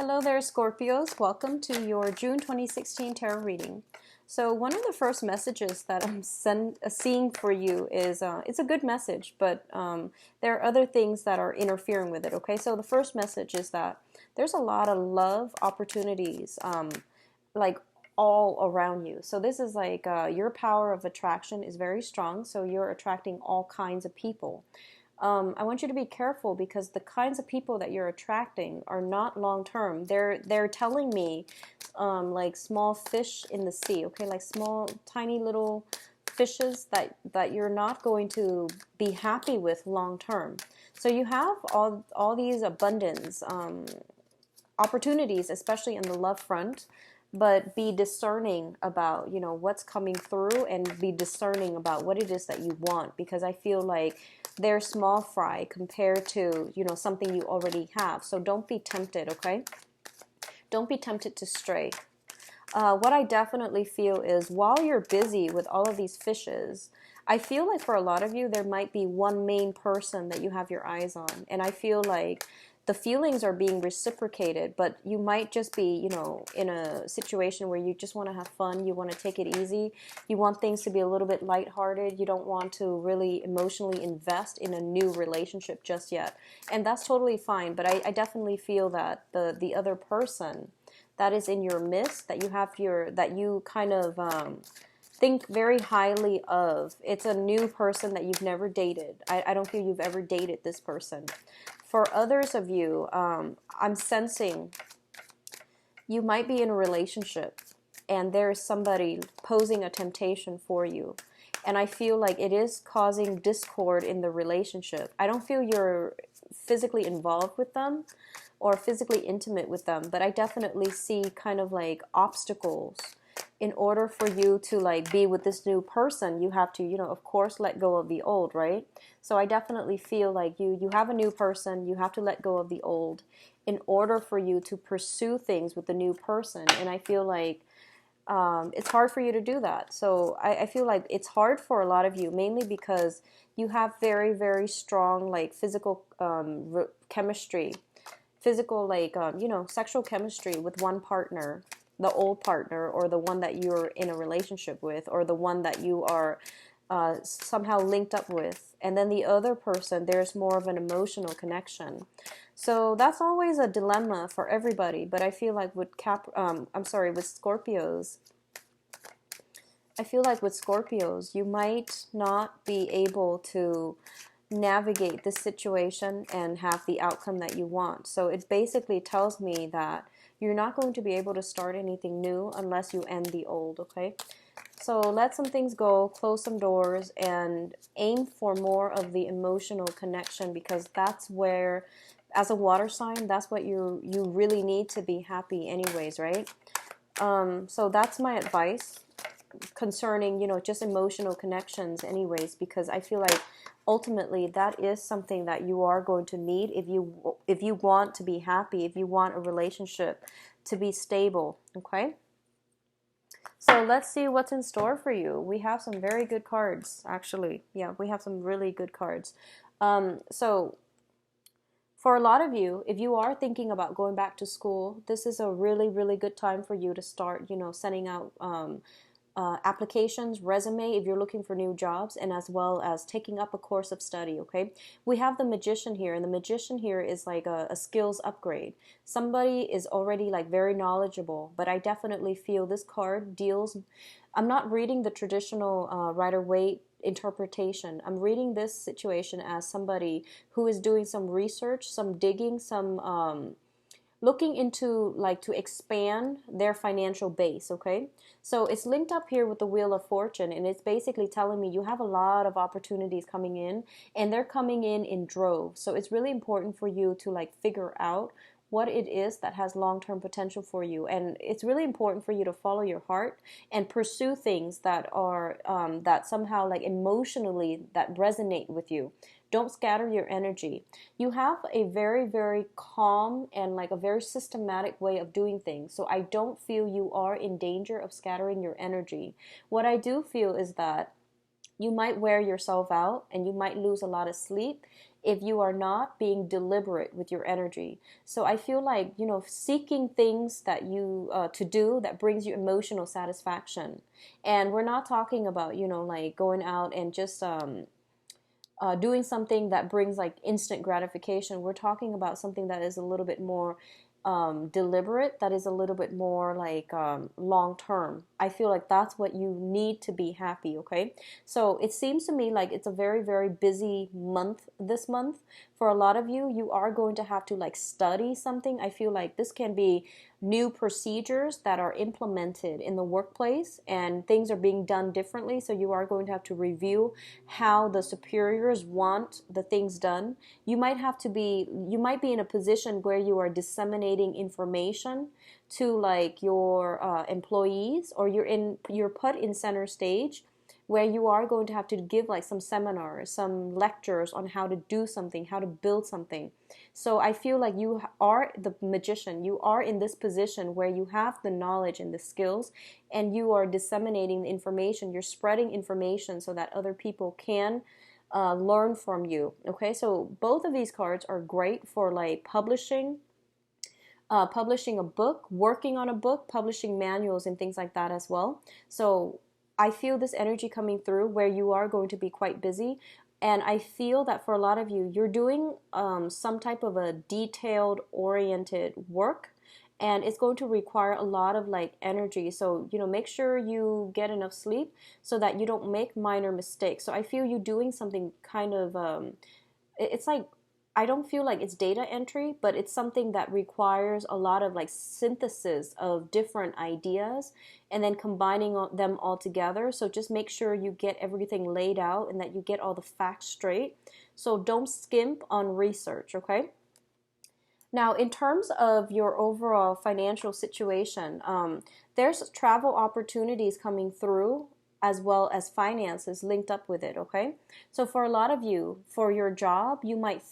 Hello there, Scorpios. Welcome to your June 2016 tarot reading. So one of the first messages that I'm seeing for you is, it's a good message, but there are other things that are interfering with it, okay? So the first message is that there's a lot of love opportunities, like all around you. So this is like your power of attraction is very strong, so you're attracting all kinds of people. I want you to be careful because the kinds of people that you're attracting are not long term. They're telling me like small fish in the sea, okay, like small, tiny little fishes that you're not going to be happy with long term. So you have all these abundance opportunities, especially in the love front. But be discerning about, what's coming through and be discerning about what it is that you want, because I feel like they're small fry compared to, something you already have. So don't be tempted, okay? Don't be tempted to stray. What I definitely feel is while you're busy with all of these fishes, I feel like for a lot of you, there might be one main person that you have your eyes on. And I feel like the feelings are being reciprocated, but you might just be, in a situation where you just want to have fun. You want to take it easy. You want things to be a little bit lighthearted. You don't want to really emotionally invest in a new relationship just yet. And that's totally fine. But I definitely feel that the other person that is in your midst, that you kind of think very highly of. It's a new person that you've never dated. I don't feel you've ever dated this person. For others of you, I'm sensing you might be in a relationship and there is somebody posing a temptation for you. And I feel like it is causing discord in the relationship. I don't feel you're physically involved with them or physically intimate with them, but I definitely see kind of like obstacles. In order for you to like be with this new person, you have to, of course, let go of the old, right? So I definitely feel like you have a new person, you have to let go of the old in order for you to pursue things with the new person. And I feel like it's hard for you to do that. So I feel like it's hard for a lot of you, mainly because you have very, very strong like physical chemistry, physical like, sexual chemistry with one partner, the old partner, or the one that you're in a relationship with, or the one that you are somehow linked up with. And then the other person, there's more of an emotional connection. So that's always a dilemma for everybody. But I feel like with with Scorpios, I feel like with Scorpios, you might not be able to navigate this situation and have the outcome that you want. So it basically tells me that you're not going to be able to start anything new unless you end the old, okay? So let some things go, close some doors, and aim for more of the emotional connection, because that's where, as a water sign, that's what you really need to be happy anyways, right? So that's my advice concerning, just emotional connections anyways, because I feel like ultimately that is something that you are going to need if you want to be happy, if you want a relationship to be stable, okay? So let's see what's in store for you. We have some very good cards, actually. Yeah, we have some really good cards. So for a lot of you, if you are thinking about going back to school, this is a really, really good time for you to start, sending out applications, resume, if you're looking for new jobs, and as well as taking up a course of study, okay? We have the Magician here, and the Magician here is like a skills upgrade. Somebody is already like very knowledgeable, but I definitely feel this card deals, I'm not reading the traditional Rider-Waite interpretation. I'm reading this situation as somebody who is doing some research, some digging, some looking into like to expand their financial base, okay? So it's linked up here with the Wheel of Fortune, and it's basically telling me you have a lot of opportunities coming in, and they're coming in droves. So it's really important for you to like figure out what it is that has long-term potential for you. And it's really important for you to follow your heart and pursue things that are that somehow like emotionally that resonate with you. Don't scatter your energy. You have a very, very calm and like a very systematic way of doing things. So I don't feel you are in danger of scattering your energy. What I do feel is that you might wear yourself out and you might lose a lot of sleep if you are not being deliberate with your energy. So I feel like, seeking things that you to do that brings you emotional satisfaction. And we're not talking about, like going out and just doing something that brings like instant gratification. We're talking about something that is a little bit more deliberate, that is a little bit more like long term. I feel like that's what you need to be happy, okay? So it seems to me like it's a very, very busy month this month. For a lot of you, you are going to have to like study something. I feel like this can be new procedures that are implemented in the workplace and things are being done differently. So you are going to have to review how the superiors want the things done. You might be in a position where you are disseminating information to like your employees, or you're put in center stage where you are going to have to give like some seminars, some lectures on how to do something, how to build something. So I feel like you are the magician. You are in this position where you have the knowledge and the skills, and you are disseminating the information. You're spreading information so that other people can learn from you. Okay, so both of these cards are great for like publishing a book, working on a book, publishing manuals and things like that as well. So I feel this energy coming through where you are going to be quite busy. And I feel that for a lot of you, you're doing some type of a detailed oriented work, and it's going to require a lot of like energy. So, make sure you get enough sleep so that you don't make minor mistakes. So I feel you doing something kind of, it's like, I don't feel like it's data entry, but it's something that requires a lot of like synthesis of different ideas and then combining them all together. So just make sure you get everything laid out and that you get all the facts straight. So don't skimp on research, okay? Now, in terms of your overall financial situation, there's travel opportunities coming through as well as finances linked up with it, okay? So for a lot of you, for your job, you might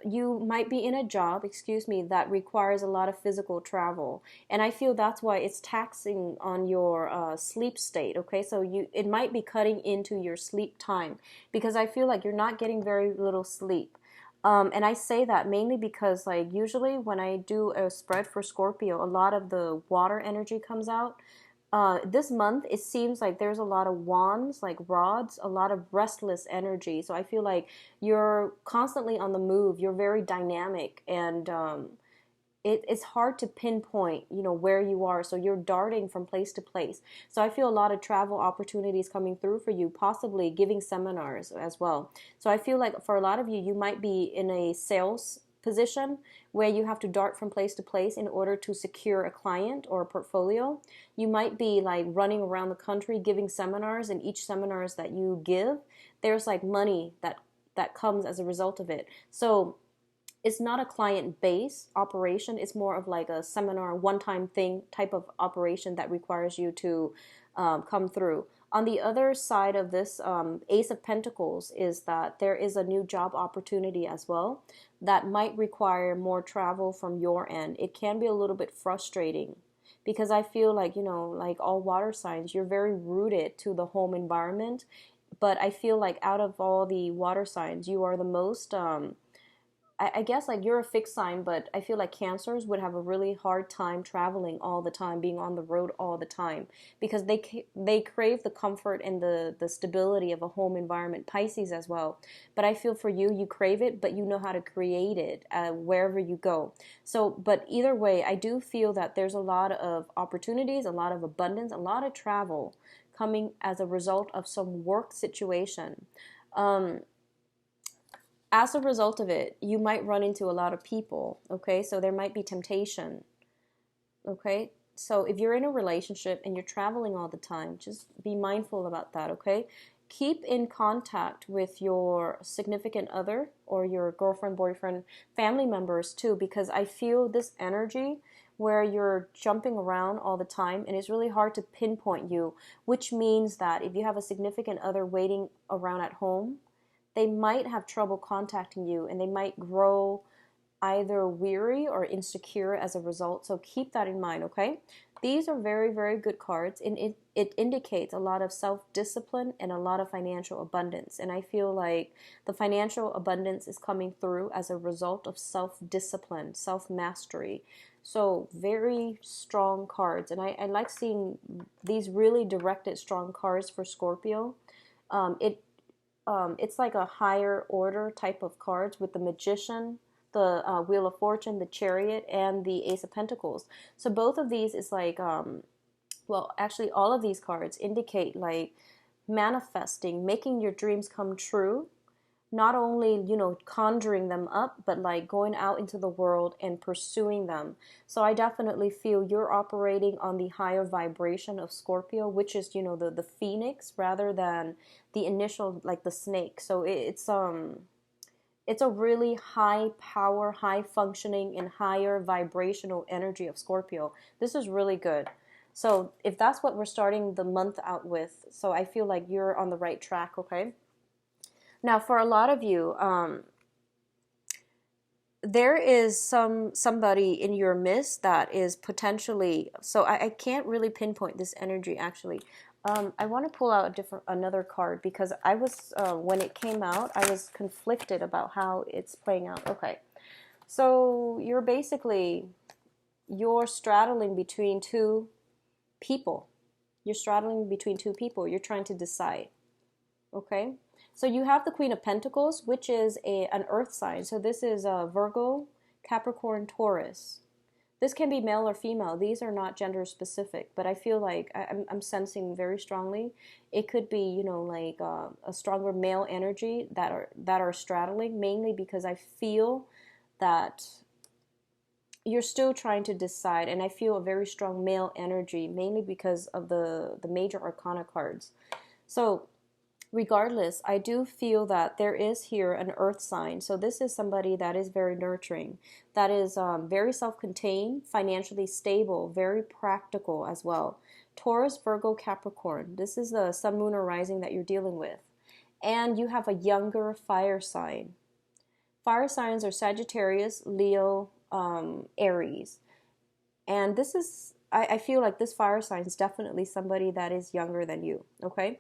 you might be in a job, that requires a lot of physical travel. And I feel that's why it's taxing on your sleep state, okay? So it might be cutting into your sleep time because I feel like you're not getting very little sleep. And I say that mainly because like usually when I do a spread for Scorpio, a lot of the water energy comes out. This month, it seems like there's a lot of wands, like rods, a lot of restless energy. So I feel like you're constantly on the move. You're very dynamic, and it's hard to pinpoint, where you are. So you're darting from place to place. So I feel a lot of travel opportunities coming through for you, possibly giving seminars as well. So I feel like for a lot of you, you might be in a sales position where you have to dart from place to place in order to secure a client or a portfolio. You might be like running around the country giving seminars, and each seminars that you give, there's like money that comes as a result of it. So it's not a client-based operation. It's more of like a seminar, one-time thing type of operation that requires you to come through. On the other side of this Ace of Pentacles is that there is a new job opportunity as well that might require more travel from your end. It can be a little bit frustrating because I feel like, like all water signs, you're very rooted to the home environment. But I feel like out of all the water signs, you are the most I guess like you're a fixed sign, but I feel like Cancers would have a really hard time traveling all the time, being on the road all the time, because they crave the comfort and the stability of a home environment. Pisces as well, but I feel for you, you crave it, but you know how to create it wherever you go. So, but either way, I do feel that there's a lot of opportunities, a lot of abundance, a lot of travel coming as a result of some work situation. As a result of it, you might run into a lot of people, okay? So there might be temptation, okay? So if you're in a relationship and you're traveling all the time, just be mindful about that, okay? Keep in contact with your significant other or your girlfriend, boyfriend, family members too, because I feel this energy where you're jumping around all the time and it's really hard to pinpoint you, which means that if you have a significant other waiting around at home, they might have trouble contacting you and they might grow either weary or insecure as a result. So keep that in mind, okay? These are very, very good cards, and it indicates a lot of self-discipline and a lot of financial abundance. And I feel like the financial abundance is coming through as a result of self-discipline, self-mastery. So very strong cards. And I like seeing these really directed, strong cards for Scorpio. Um, it it's like a higher order type of cards with the Magician, the Wheel of Fortune, the Chariot, and the Ace of Pentacles. So both of these is like, well, actually, all of these cards indicate like manifesting, making your dreams come true. Not only, conjuring them up, but like going out into the world and pursuing them. So I definitely feel you're operating on the higher vibration of Scorpio, which is, the phoenix rather than the initial, like the snake. So it's a really high power, high functioning, and higher vibrational energy of Scorpio. This is really good. So if that's what we're starting the month out with, so I feel like you're on the right track, okay? Now, for a lot of you, there is somebody in your midst that is potentially, so I can't really pinpoint this energy actually. I want to pull out another card because I was, when it came out, I was conflicted about how it's playing out. Okay, so you're straddling between two people. You're straddling between two people. You're trying to decide. Okay. So you have the Queen of Pentacles, which is an earth sign. So this is Virgo, Capricorn, Taurus. This can be male or female. These are not gender specific, but I feel like I'm sensing very strongly it could be, like a stronger male energy that are straddling, mainly because I feel that you're still trying to decide, and I feel a very strong male energy, mainly because of the major arcana cards. So regardless, I do feel that there is here an earth sign. So this is somebody that is very nurturing, that is very self-contained, financially stable, very practical as well. Taurus, Virgo, Capricorn. This is the sun, moon, or rising that you're dealing with. And you have a younger fire sign. Fire signs are Sagittarius, Leo, Aries. And this is, I feel like this fire sign is definitely somebody that is younger than you, okay?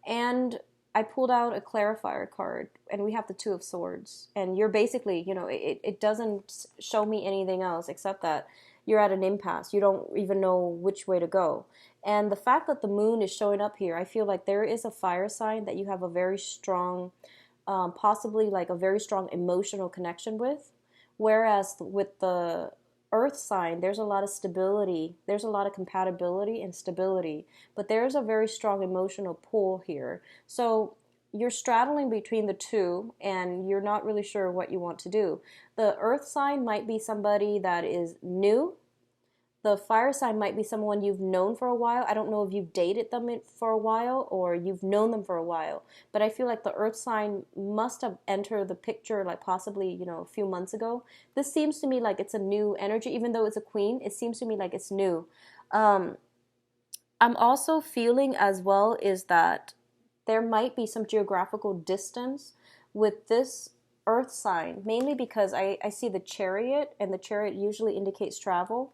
And I pulled out a clarifier card, and we have the Two of Swords. And you're basically, it doesn't show me anything else except that you're at an impasse. You don't even know which way to go. And the fact that the moon is showing up here, I feel like there is a fire sign that you have a very strong, possibly like a very strong emotional connection with. Whereas with the earth sign, there's a lot of stability, there's a lot of compatibility and stability, but there's a very strong emotional pull here. So you're straddling between the two and you're not really sure what you want to do. The earth sign might be somebody that is new. The fire sign might be someone you've known for a while. I don't know if you've dated them for a while or you've known them for a while. But I feel like the earth sign must have entered the picture like possibly, a few months ago. This seems to me like it's a new energy. Even though it's a queen, it seems to me like it's new. I'm also feeling as well is that there might be some geographical distance with this earth sign. Mainly because I see the Chariot, and the Chariot usually indicates travel.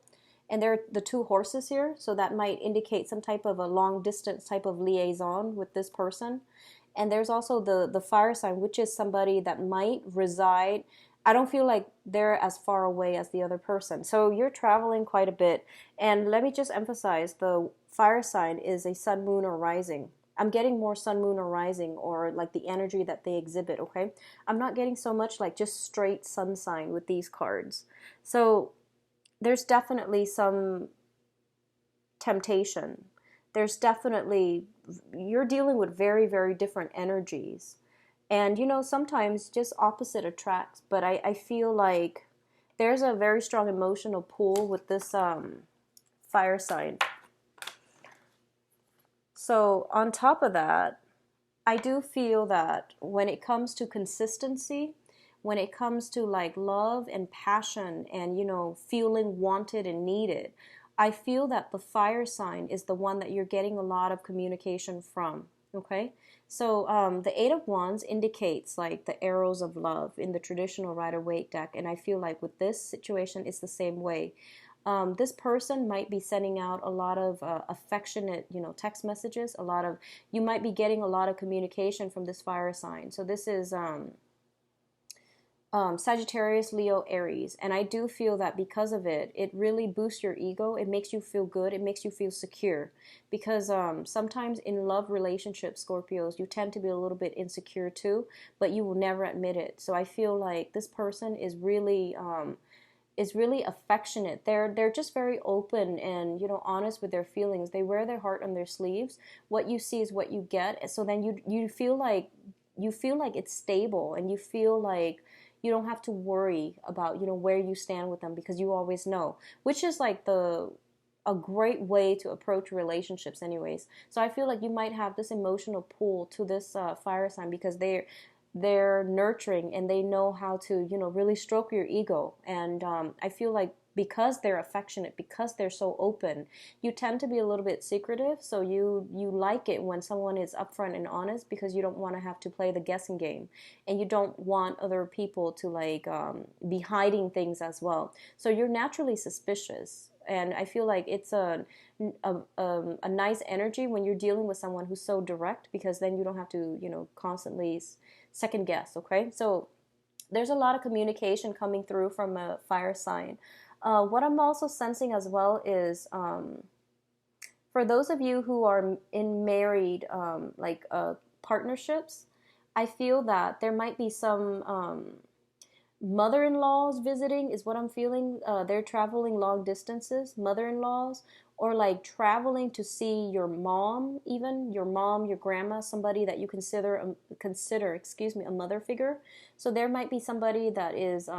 And there are the two horses here, so that might indicate some type of a long distance type of liaison with this person. And there's also the fire sign, which is somebody that might reside. I don't feel like they're as far away as the other person. So you're traveling quite a bit. And let me just emphasize, the fire sign is a sun, moon, or rising. I'm getting more sun, moon, or rising, or like the energy that they exhibit, okay? I'm not getting so much like just straight sun sign with these cards. So there's definitely some temptation. There's definitely, you're dealing with very, very different energies. And, sometimes just opposite attracts. But I feel like there's a very strong emotional pull with this fire sign. So on top of that, I do feel that when it comes to consistency, when it comes to like love and passion and, feeling wanted and needed, I feel that the fire sign is the one that you're getting a lot of communication from. Okay. So the Eight of Wands indicates like the arrows of love in the traditional Rider-Waite deck. And I feel like with this situation, it's the same way. This person might be sending out a lot of affectionate, text messages. You might be getting a lot of communication from this fire sign. So this is Sagittarius, Leo, Aries. And I do feel that because of it, it really boosts your ego. It makes you feel good. It makes you feel secure. Because sometimes in love relationships, Scorpios, you tend to be a little bit insecure too, but you will never admit it. So I feel like this person is really affectionate. They're just very open and honest with their feelings. They wear their heart on their sleeves. What you see is what you get. So then you feel like it's stable, and you feel like you don't have to worry about where you stand with them, because you always know, which is like a great way to approach relationships anyways. So I feel like you might have this emotional pull to this fire sign, because they're nurturing and they know how to really stroke your ego. And I feel like because they're affectionate, because they're so open, you tend to be a little bit secretive. So you like it when someone is upfront and honest, because you don't want to have to play the guessing game, and you don't want other people to be hiding things as well. So you're naturally suspicious, and I feel like it's a nice energy when you're dealing with someone who's so direct, because then you don't have to constantly second guess. Okay, so there's a lot of communication coming through from a fire sign. What I'm also sensing as well is for those of you who are in married partnerships, I feel that there might be some mother-in-laws visiting, is what I'm feeling. They're traveling long distances, mother-in-laws, or like traveling to see your mom, even your mom, your grandma, somebody that you consider a mother figure. So there might be somebody that is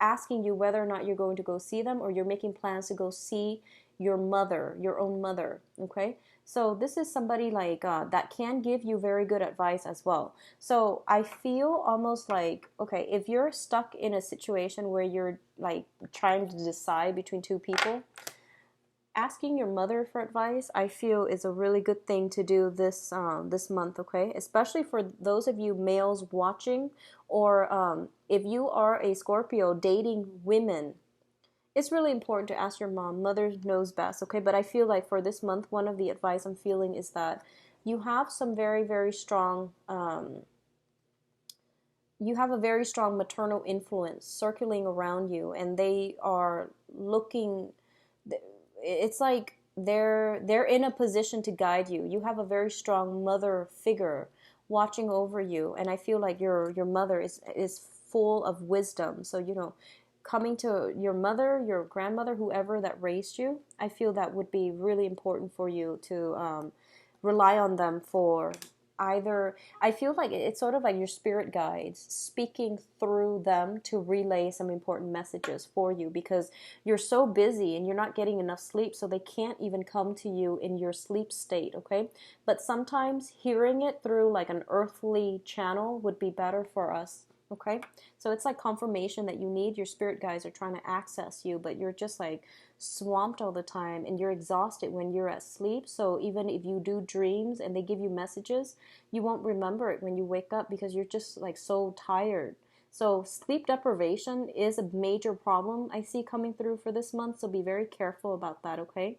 asking you whether or not you're going to go see them, or you're making plans to go see your mother, your own mother. Okay, so this is somebody that can give you very good advice as well. So I feel almost like, okay, if you're stuck in a situation where you're like trying to decide between two people, asking your mother for advice, I feel, is a really good thing to do this month. Okay, especially for those of you males watching, or if you are a Scorpio dating women, it's really important to ask your mom. Mother knows best. Okay, but I feel like for this month, one of the advice I'm feeling is that you have some very, very strong you have a very strong maternal influence circling around you, and they are looking, it's like they're in a position to guide you. You have a very strong mother figure watching over you, and I feel like your mother is full of wisdom. So coming to your mother, your grandmother, whoever that raised you, I feel that would be really important for you to rely on them for either. I feel like it's sort of like your spirit guides speaking through them to relay some important messages for you, because you're so busy and you're not getting enough sleep, so they can't even come to you in your sleep state. Okay, but sometimes hearing it through like an earthly channel would be better for us. Okay, so it's like confirmation that you need. Your spirit guides are trying to access you, but you're just like swamped all the time, and you're exhausted when you're asleep. So even if you do dreams and they give you messages, you won't remember it when you wake up, because you're just like so tired. So sleep deprivation is a major problem I see coming through for this month, so be very careful about that. Okay,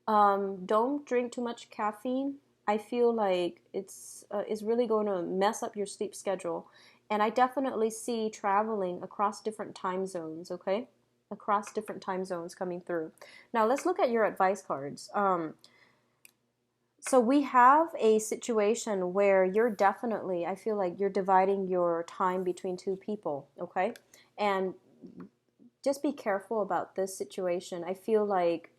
don't drink too much caffeine. I feel like it's really going to mess up your sleep schedule. And I definitely see traveling across different time zones. Okay, across different time zones coming through. Now let's look at your advice cards. So we have a situation where you're definitely, I feel like you're dividing your time between two people. Okay, and just be careful about this situation. I feel like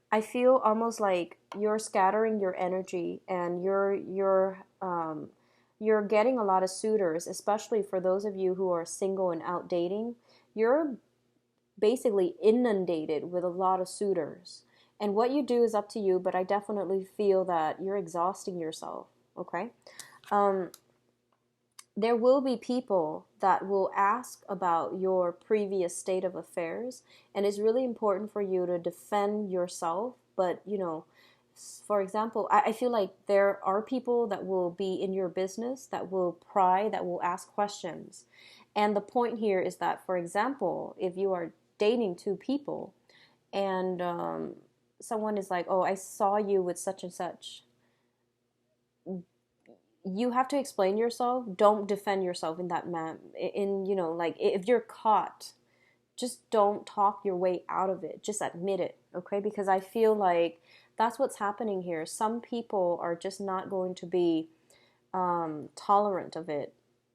I feel almost like you're scattering your energy, and you're getting a lot of suitors, especially for those of you who are single and out dating. You're basically inundated with a lot of suitors. And what you do is up to you, but I definitely feel that you're exhausting yourself. Okay? There will be people that will ask about your previous state of affairs, and it's really important for you to defend yourself. But for example, I feel like there are people that will be in your business, that will pry, that will ask questions. And the point here is that, for example, if you are dating two people, and someone is like, oh, I saw you with such and such. You have to explain yourself. Don't defend yourself in that like if you're caught, just don't talk your way out of it. Just admit it, okay? Because I feel like that's what's happening here. Some people are just not going to be tolerant of it.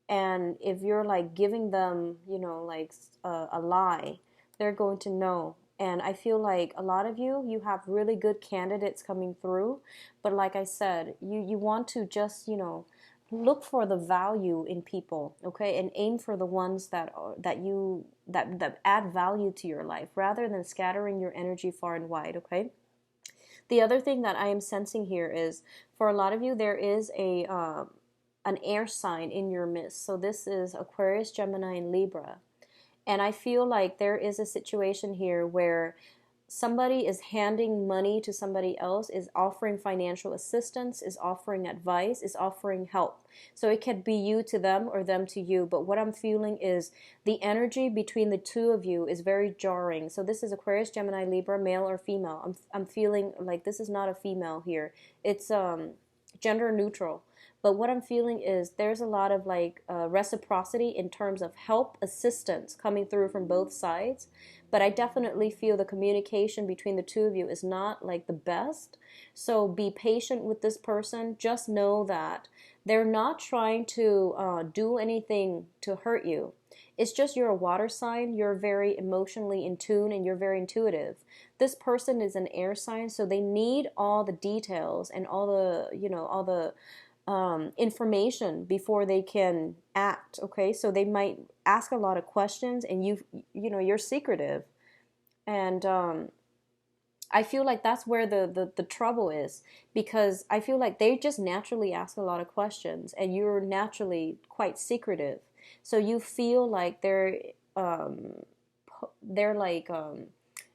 And if you're like giving them, like a lie, they're going to know. And I feel like a lot of you have really good candidates coming through. But like I said, you want to just, look for the value in people, okay? And aim for the ones that add value to your life rather than scattering your energy far and wide, okay? The other thing that I am sensing here is for a lot of you, there is an air sign in your midst. So this is Aquarius, Gemini, and Libra. And I feel like there is a situation here where somebody is handing money to somebody else, is offering financial assistance, is offering advice, is offering help. So it could be you to them or them to you. But what I'm feeling is the energy between the two of you is very jarring. So this is Aquarius, Gemini, Libra, male or female. I'm feeling like this is not a female here. It's gender neutral. But what I'm feeling is there's a lot of like reciprocity in terms of help, assistance coming through from both sides. But I definitely feel the communication between the two of you is not like the best. So be patient with this person. Just know that they're not trying to do anything to hurt you. It's just you're a water sign. You're very emotionally in tune and you're very intuitive. This person is an air sign, so they need all the details and all the information before they can act. Okay, so they might ask a lot of questions, and you're secretive, and I feel like that's where the trouble is, because I feel like they just naturally ask a lot of questions, and you're naturally quite secretive, so you feel like they're like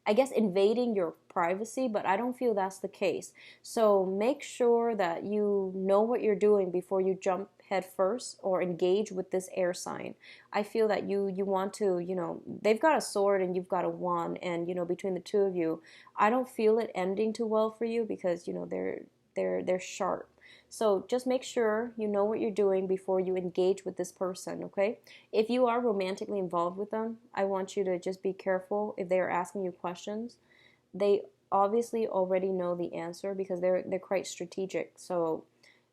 I guess invading your privacy, but I don't feel that's the case. So make sure that you know what you're doing before you jump head first or engage with this air sign. I feel that you want to, they've got a sword and you've got a wand, and between the two of you, I don't feel it ending too well for you because they're sharp. So just make sure you know what you're doing before you engage with this person, okay? If you are romantically involved with them, I want you to just be careful if they are asking you questions. They obviously already know the answer because they're quite strategic. So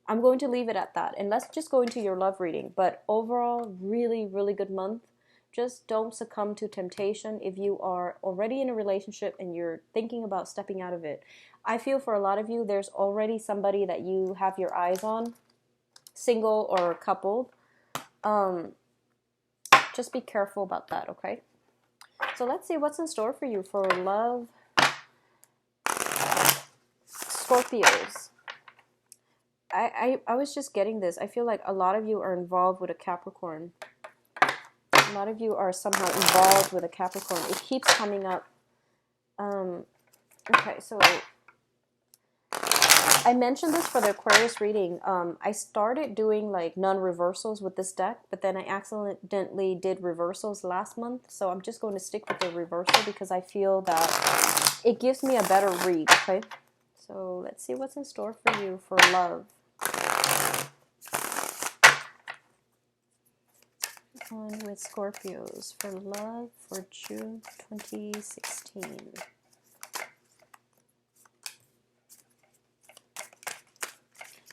I'm going to leave it at that. And let's just go into your love reading. But overall, really, really good month. Just don't succumb to temptation if you are already in a relationship and you're thinking about stepping out of it. I feel for a lot of you, there's already somebody that you have your eyes on, single or coupled. Just be careful about that, okay? So let's see what's in store for you for love, Scorpios. I was just getting this. I feel like a lot of you are involved with a Capricorn. A lot of you are somehow involved with a Capricorn. It keeps coming up. Okay, so I mentioned this for the Aquarius reading. I started doing like non-reversals with this deck, but then I accidentally did reversals last month. So I'm just going to stick with the reversal because I feel that it gives me a better read, okay? So let's see what's in store for you for love. On with Scorpios for love for June 2016.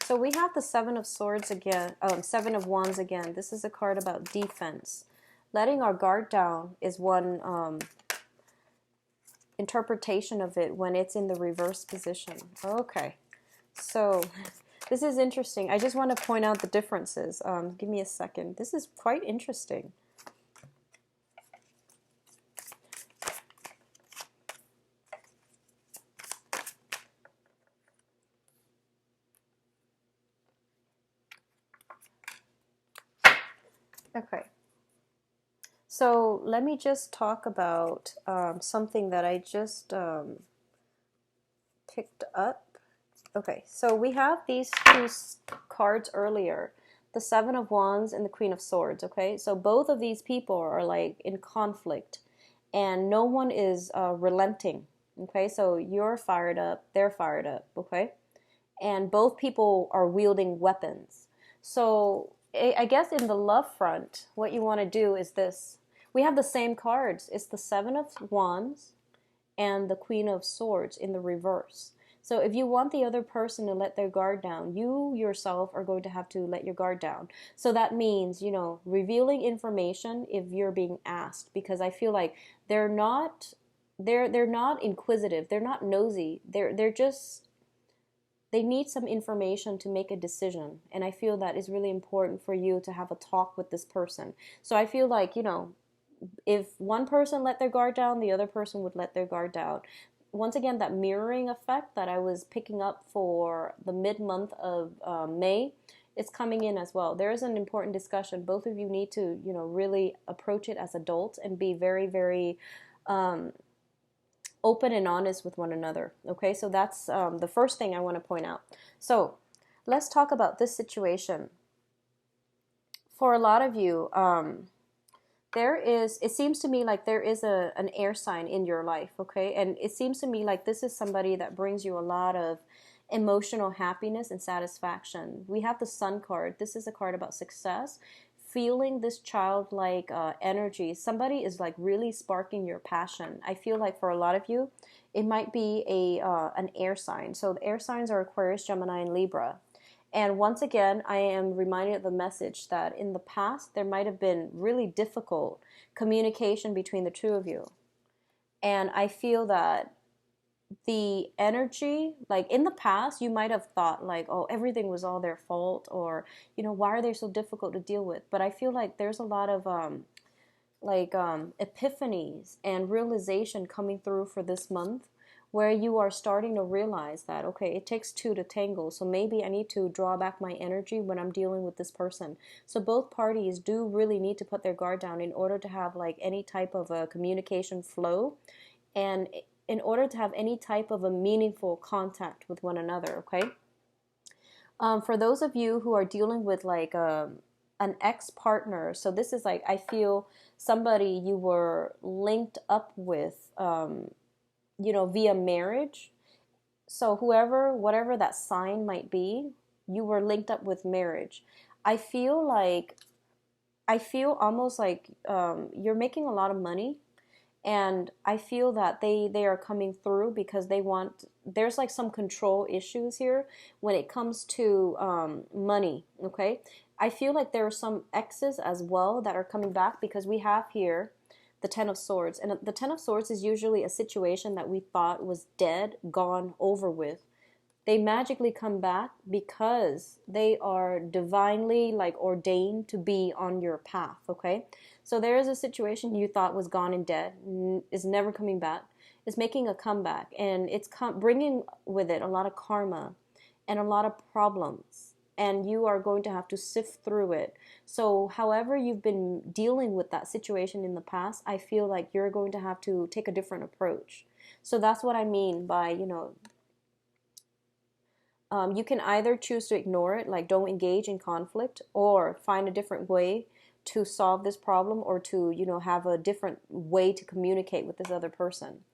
So we have the Seven of Swords again, Seven of Wands again. This is a card about defense. Letting our guard down is one interpretation of it when it's in the reverse position. Okay, so this is interesting. I just want to point out the differences. Give me a second. This is quite interesting. Okay. So let me just talk about something that I just picked up. Okay, so we have these two cards earlier, the Seven of Wands and the Queen of Swords, okay? So both of these people are like in conflict. and no one is relenting. Okay, so you're fired up, they're fired up. Okay, and both people are wielding weapons. So I guess in the love front, what you want to do is this. We have the same cards. It's the Seven of Wands and the Queen of Swords in the reverse. So if you want the other person to let their guard down, you yourself are going to have to let your guard down. So that means, revealing information if you're being asked, because I feel like they're not inquisitive, they're not nosy. They're just they need some information to make a decision. And I feel that is really important for you to have a talk with this person. So I feel like, if one person let their guard down, the other person would let their guard down. Once again, that mirroring effect that I was picking up for the mid-month of May, it's coming in as well. There is an important discussion. Both of you need to, really approach it as adults and be very, very open and honest with one another. Okay, so that's the first thing I want to point out. So let's talk about this situation. For a lot of you, it seems to me like there is an air sign in your life, okay? And it seems to me like this is somebody that brings you a lot of emotional happiness and satisfaction. We have the Sun card. This is a card about success. Feeling this childlike energy. Somebody is like really sparking your passion. I feel like for a lot of you, it might be an air sign. So the air signs are Aquarius, Gemini, and Libra. And once again, I am reminded of the message that in the past, there might have been really difficult communication between the two of you. And I feel that the energy, like in the past, you might have thought like, oh, everything was all their fault, or, why are they so difficult to deal with? But I feel like there's a lot of epiphanies and realization coming through for this month, where you are starting to realize that, okay, it takes two to tango. So maybe I need to draw back my energy when I'm dealing with this person. So both parties do really need to put their guard down in order to have like any type of a communication flow, and in order to have any type of a meaningful contact with one another, okay? For those of you who are dealing with like an ex-partner, so this is like, I feel somebody you were linked up with, via marriage. So whatever that sign might be, you were linked up with marriage. I feel almost like you're making a lot of money. And I feel that they are coming through because there's like some control issues here when it comes to money, okay? I feel like there are some exes as well that are coming back, because we have here the Ten of Swords. And the Ten of Swords is usually a situation that we thought was dead, gone, over with. They magically come back because they are divinely like ordained to be on your path, okay? So there is a situation you thought was gone and dead, is never coming back, is making a comeback, and it's bringing with it a lot of karma and a lot of problems, and you are going to have to sift through it. So however you've been dealing with that situation in the past, I feel like you're going to have to take a different approach. So that's what I mean by, you can either choose to ignore it, like don't engage in conflict, or find a different way to solve this problem, or to, have a different way to communicate with this other person.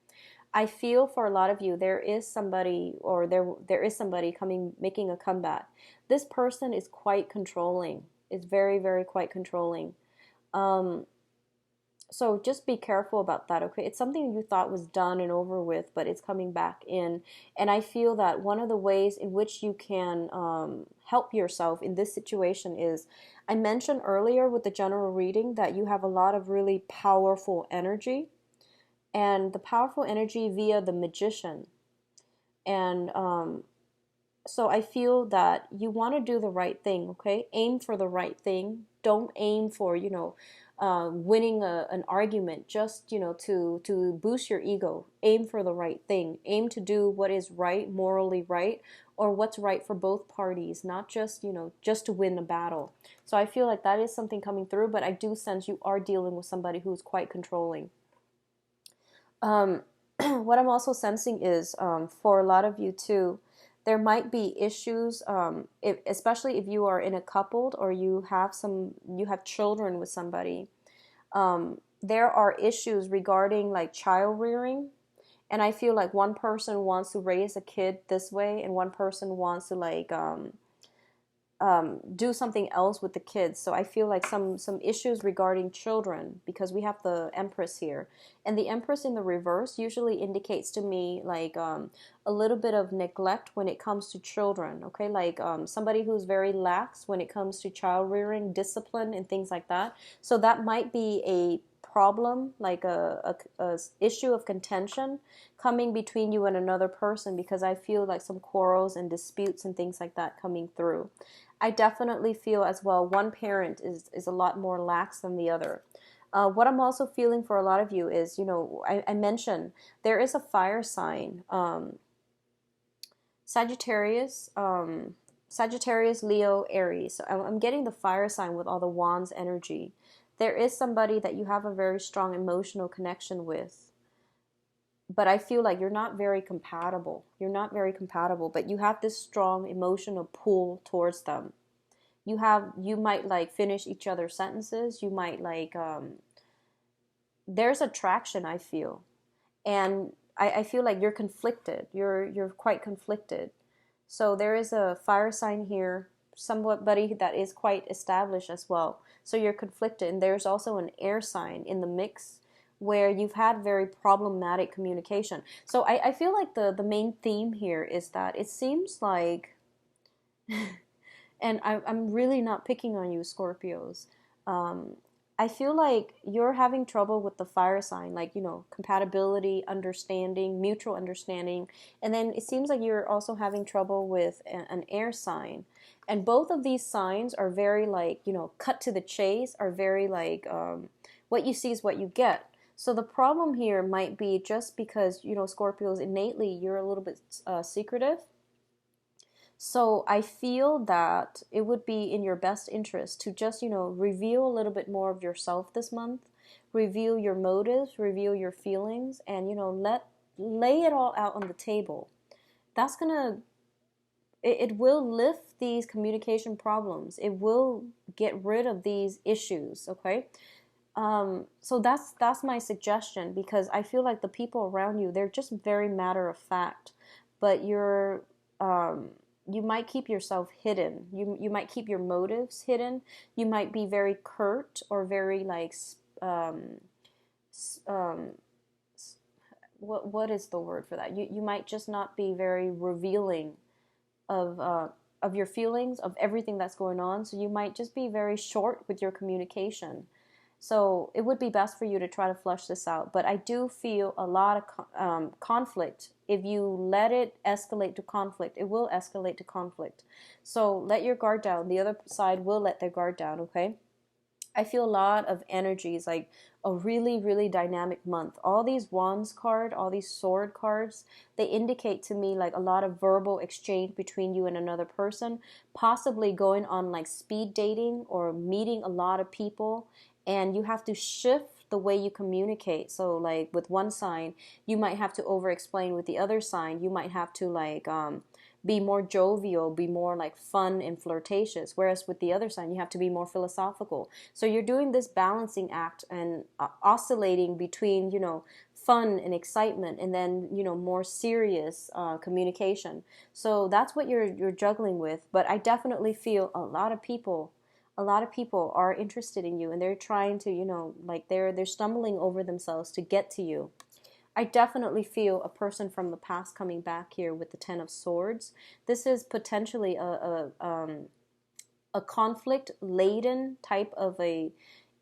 I feel for a lot of you, there is somebody, or there is somebody making a comeback. This person is quite controlling, is very, very quite controlling. So just be careful about that, okay? It's something you thought was done and over with, but it's coming back in. And I feel that one of the ways in which you can help yourself in this situation is, I mentioned earlier with the general reading that you have a lot of really powerful energy, and the powerful energy via the Magician. And so I feel that you want to do the right thing, okay? Aim for the right thing. Don't aim for, winning an argument just, to boost your ego. Aim for the right thing. Aim to do what is right, morally right, or what's right for both parties, not just, just to win a battle. So I feel like that is something coming through, but I do sense you are dealing with somebody who's quite controlling. What I'm also sensing is, for a lot of you too, there might be issues, especially if you are in a coupled, or you have children with somebody. there are issues regarding like child rearing, and I feel like one person wants to raise a kid this way and one person wants to like do something else with the kids. So I feel like some issues regarding children, because we have the Empress here, and the Empress in the reverse usually indicates to me like a little bit of neglect when it comes to children. Okay, like somebody who's very lax when it comes to child rearing, discipline, and things like that. So that might be a problem, like a issue of contention coming between you and another person, because I feel like some quarrels and disputes and things like that coming through. I definitely feel as well one parent is a lot more lax than the other. What I'm also feeling for a lot of you is, you know, I mentioned there is a fire sign, Sagittarius, Sagittarius, Leo, Aries. So I'm getting the fire sign with all the wands energy. There is somebody that you have a very strong emotional connection with, but I feel like you're not very compatible. You're not very compatible, but you have this strong emotional pull towards them. You might like finish each other's sentences. You might like, there's attraction, I feel. And I feel like you're conflicted. You're quite conflicted. So there is a fire sign here, somebody that is quite established as well. So you're conflicted. And there's also an air sign in the mix where you've had very problematic communication. So I feel like the main theme here is that it seems like, and I'm really not picking on you, Scorpios. I feel like you're having trouble with the fire sign, like, you know, compatibility, understanding, mutual understanding. And then it seems like you're also having trouble with an air sign. And both of these signs are very like, you know, cut to the chase, are very like, what you see is what you get. So the problem here might be just because, you know, Scorpios, innately, you're a little bit secretive. So I feel that it would be in your best interest to just, you know, reveal a little bit more of yourself this month, reveal your motives, reveal your feelings, and, you know, lay it all out on the table. That's gonna, it will lift these communication problems. It will get rid of these issues, okay? So that's my suggestion, because I feel like the people around you, they're just very matter of fact, but you might keep yourself hidden. You might keep your motives hidden. You might be very curt or very like um, what is the word for that? You might just not be very revealing of of your feelings, of everything that's going on. So you might just be very short with your communication. So it would be best for you to try to flush this out. But I do feel a lot of conflict. If you let it escalate to conflict, it will escalate to conflict. So let your guard down. The other side will let their guard down, okay? I feel a lot of energies, like a really, really dynamic month. All these wands card, all these sword cards, they indicate to me like a lot of verbal exchange between you and another person, possibly going on like speed dating or meeting a lot of people, and you have to shift the way you communicate. So like with one sign, you might have to over explain. With the other sign, you might have to like be more jovial, be more like fun and flirtatious. Whereas with the other sign, you have to be more philosophical. So you're doing this balancing act and oscillating between, you know, fun and excitement, and then, you know, more serious communication. So that's what you're juggling with. But I definitely feel a lot of people are interested in you, and they're trying to, you know, like they're stumbling over themselves to get to you. I definitely feel a person from the past coming back here with the Ten of Swords. This is potentially a conflict laden type of a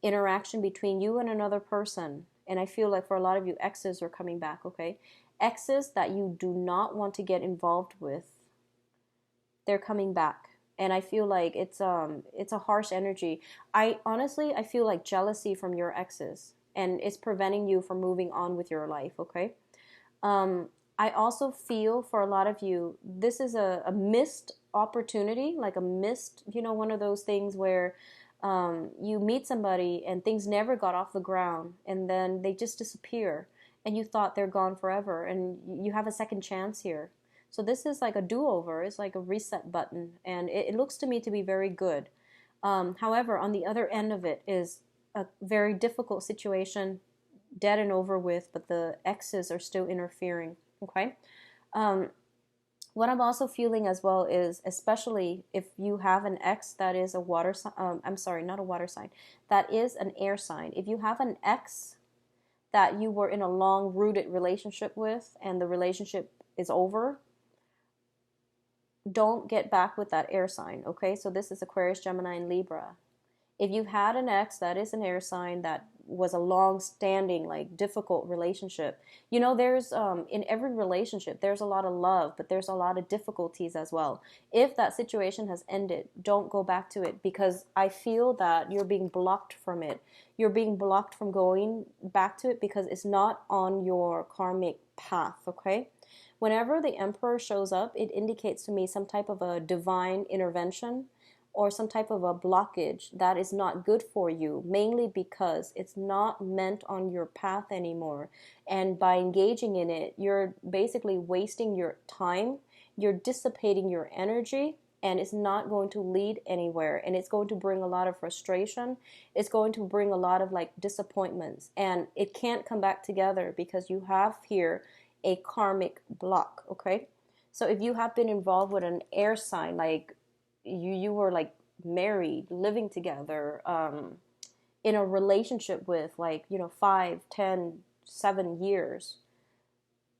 interaction between you and another person. And I feel like for a lot of you, exes are coming back, okay? Exes that you do not want to get involved with, they're coming back. And I feel like it's a harsh energy. I feel like jealousy from your exes, and it's preventing you from moving on with your life, okay? I also feel for a lot of you, this is a missed opportunity, like a missed, you know, one of those things where you meet somebody and things never got off the ground, and then they just disappear, and you thought they're gone forever, and you have a second chance here. So this is like a do-over. It's like a reset button, and it looks to me to be very good. However, on the other end of it is a very difficult situation, dead and over with, but the exes are still interfering. Okay. Um, what I'm also feeling as well is, especially if you have an ex that is a water sign, I'm sorry, not a water sign, that is an air sign. If you have an ex that you were in a long rooted relationship with and the relationship is over, don't get back with that air sign, okay? So this is Aquarius, Gemini, and Libra. If you've had an ex that is an air sign that was a long standing, like difficult relationship, you know, there's in every relationship there's a lot of love, but there's a lot of difficulties as well. If that situation has ended, don't go back to it, because I feel that you're being blocked from it. You're being blocked from going back to it because it's not on your karmic path, okay? Whenever the Emperor shows up, it indicates to me some type of a divine intervention or some type of a blockage that is not good for you, mainly because it's not meant on your path anymore. And by engaging in it, you're basically wasting your time, you're dissipating your energy, and it's not going to lead anywhere. And it's going to bring a lot of frustration. It's going to bring a lot of like disappointments. And it can't come back together because you have here a karmic block, okay? So if you have been involved with an air sign, like you were like married, living together, in a relationship with, like, you know, 5, 10, 7 years,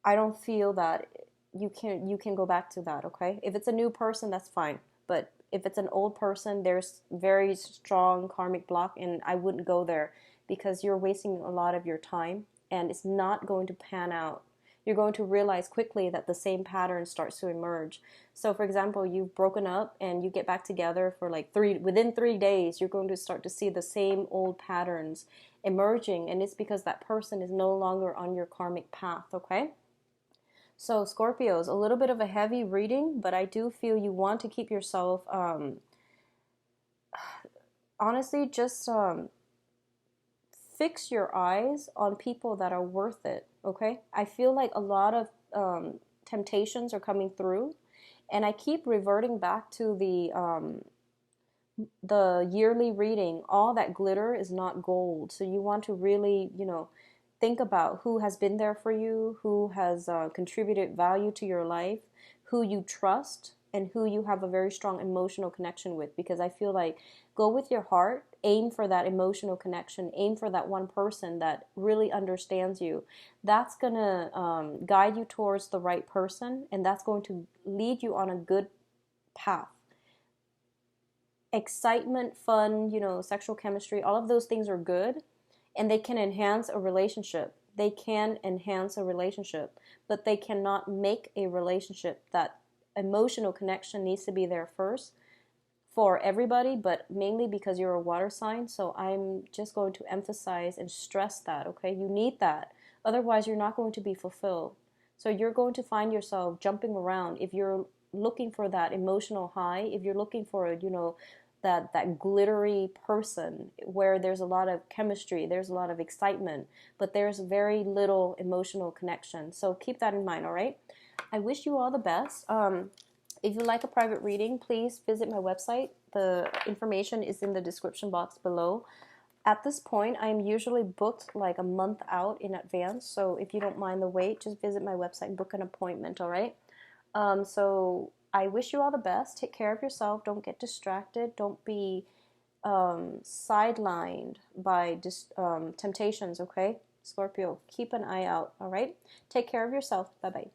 I don't feel that you can go back to that, okay? If it's a new person, that's fine. But if it's an old person, there's very strong karmic block, and I wouldn't go there because you're wasting a lot of your time and it's not going to pan out. You're going to realize quickly that the same pattern starts to emerge. So for example, you've broken up and you get back together for like within 3 days, you're going to start to see the same old patterns emerging, and it's because that person is no longer on your karmic path, okay? So Scorpios, a little bit of a heavy reading, but I do feel you want to keep yourself, honestly, just fix your eyes on people that are worth it, okay? I feel like a lot of temptations are coming through, and I keep reverting back to the yearly reading. All that glitter is not gold. So you want to really, you know, think about who has been there for you, who has contributed value to your life, who you trust, and who you have a very strong emotional connection with. Because I feel like go with your heart, aim for that emotional connection, aim for that one person that really understands you. That's going to guide you towards the right person, and that's going to lead you on a good path. Excitement, fun, you know, sexual chemistry, all of those things are good, and they can enhance a relationship. They can enhance a relationship, but they cannot make a relationship. That emotional connection needs to be there first for everybody, but mainly because you're a water sign. So I'm just going to emphasize and stress that, okay? You need that. Otherwise, you're not going to be fulfilled. So you're going to find yourself jumping around if you're looking for that emotional high, if you're looking for, you know, that glittery person where there's a lot of chemistry, there's a lot of excitement, but there's very little emotional connection. So keep that in mind, all right? I wish you all the best. If you like a private reading, please visit my website. The information is in the description box below. At this point, I'm usually booked like a month out in advance. So if you don't mind the wait, just visit my website and book an appointment, all right? So I wish you all the best. Take care of yourself. Don't get distracted. Don't be sidelined by temptations, okay? Scorpio, keep an eye out, all right? Take care of yourself. Bye-bye.